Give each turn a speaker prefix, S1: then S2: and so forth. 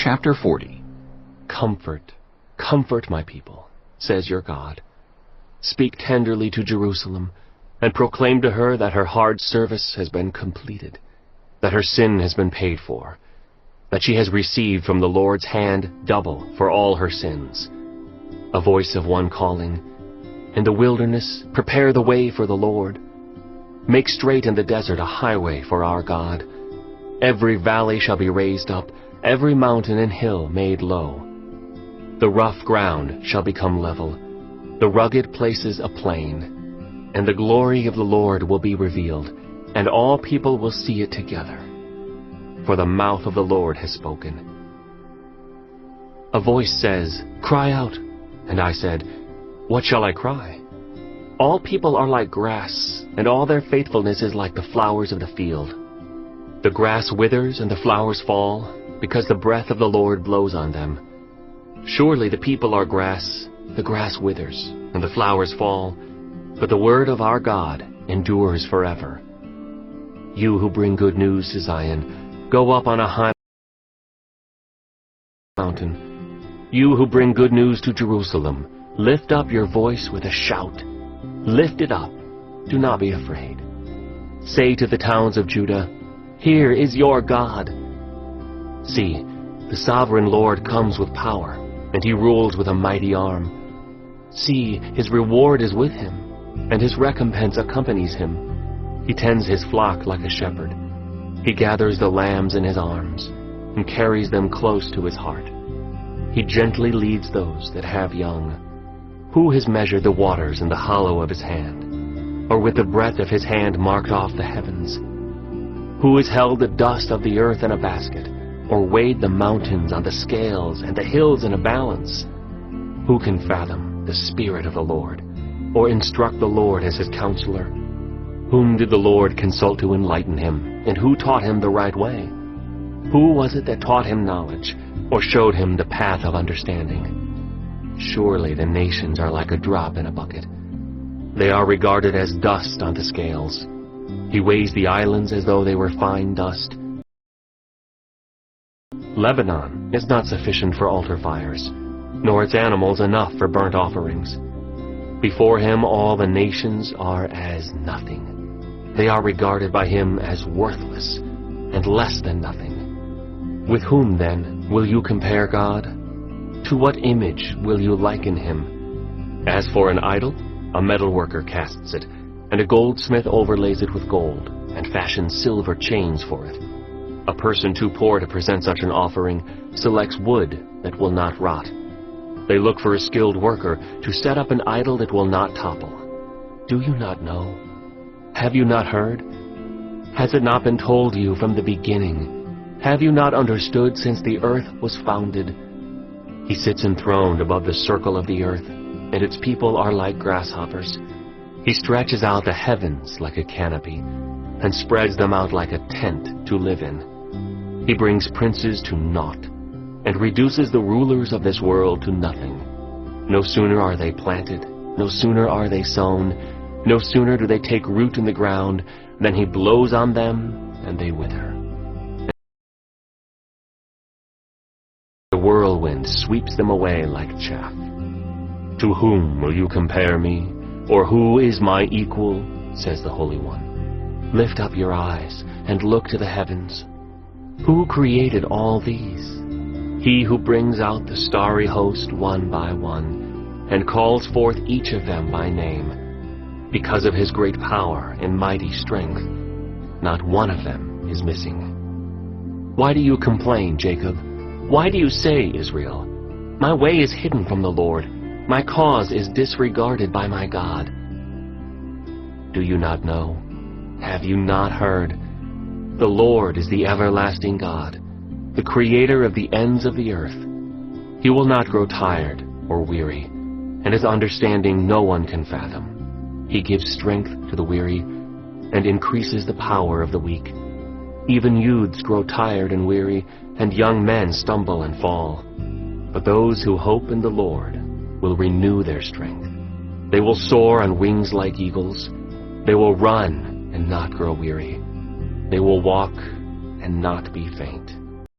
S1: Chapter 40.
S2: Comfort, comfort my people, says your God. Speak tenderly to Jerusalem, and proclaim to her that her hard service has been completed, that her sin has been paid for, that she has received from the Lord's hand double for all her sins. A voice of one calling, in the wilderness, prepare the way for the Lord. Make straight in the desert a highway for our God. Every valley shall be raised up, every mountain and hill made low. The rough ground shall become level, the rugged places a plain, and the glory of the Lord will be revealed, and all people will see it together. For the mouth of the Lord has spoken. A voice says, Cry out. And I said, What shall I cry? All people are like grass, and all their faithfulness is like the flowers of the field. The grass withers and the flowers fall, because the breath of the Lord blows on them. Surely the people are grass, the grass withers, and the flowers fall, but the word of our God endures forever. You who bring good news to Zion, go up on a high mountain. You who bring good news to Jerusalem, lift up your voice with a shout. Lift it up, do not be afraid. Say to the towns of Judah, Here is your God. See, the sovereign Lord comes with power, and he rules with a mighty arm. See, his reward is with him, and his recompense accompanies him. He tends his flock like a shepherd. He gathers the lambs in his arms, and carries them close to his heart. He gently leads those that have young. Who has measured the waters in the hollow of his hand, or with the breadth of his hand marked off the heavens? Who has held the dust of the earth in a basket, or weighed the mountains on the scales and the hills in a balance? Who can fathom the Spirit of the Lord, or instruct the Lord as his counselor? Whom did the Lord consult to enlighten him, and who taught him the right way? Who was it that taught him knowledge, or showed him the path of understanding? Surely the nations are like a drop in a bucket. They are regarded as dust on the scales. He weighs the islands as though they were fine dust. Lebanon is not sufficient for altar fires, nor its animals enough for burnt offerings. Before him all the nations are as nothing. They are regarded by him as worthless and less than nothing. With whom, then, will you compare God? To what image will you liken him? As for an idol, a metalworker casts it, and a goldsmith overlays it with gold, and fashions silver chains for it. A person too poor to present such an offering selects wood that will not rot. They look for a skilled worker to set up an idol that will not topple. Do you not know? Have you not heard? Has it not been told you from the beginning? Have you not understood since the earth was founded? He sits enthroned above the circle of the earth, and its people are like grasshoppers. He stretches out the heavens like a canopy, and spreads them out like a tent to live in. He brings princes to naught, and reduces the rulers of this world to nothing. No sooner are they planted, no sooner are they sown, no sooner do they take root in the ground, than he blows on them, and they wither. The whirlwind sweeps them away like chaff. To whom will you compare me? Or who is my equal? Says the Holy One. Lift up your eyes and look to the heavens. Who created all these? He who brings out the starry host one by one, and calls forth each of them by name. Because of his great power and mighty strength, not one of them is missing. Why do you complain, Jacob? Why do you say, Israel, My way is hidden from the Lord, my cause is disregarded by my God? Do you not know? Have you not heard? The Lord is the everlasting God, the creator of the ends of the earth. He will not grow tired or weary, and his understanding no one can fathom. He gives strength to the weary and increases the power of the weak. Even youths grow tired and weary, and young men stumble and fall. But those who hope in the Lord will renew their strength. They will soar on wings like eagles. They will run and not grow weary. They will walk and not be faint.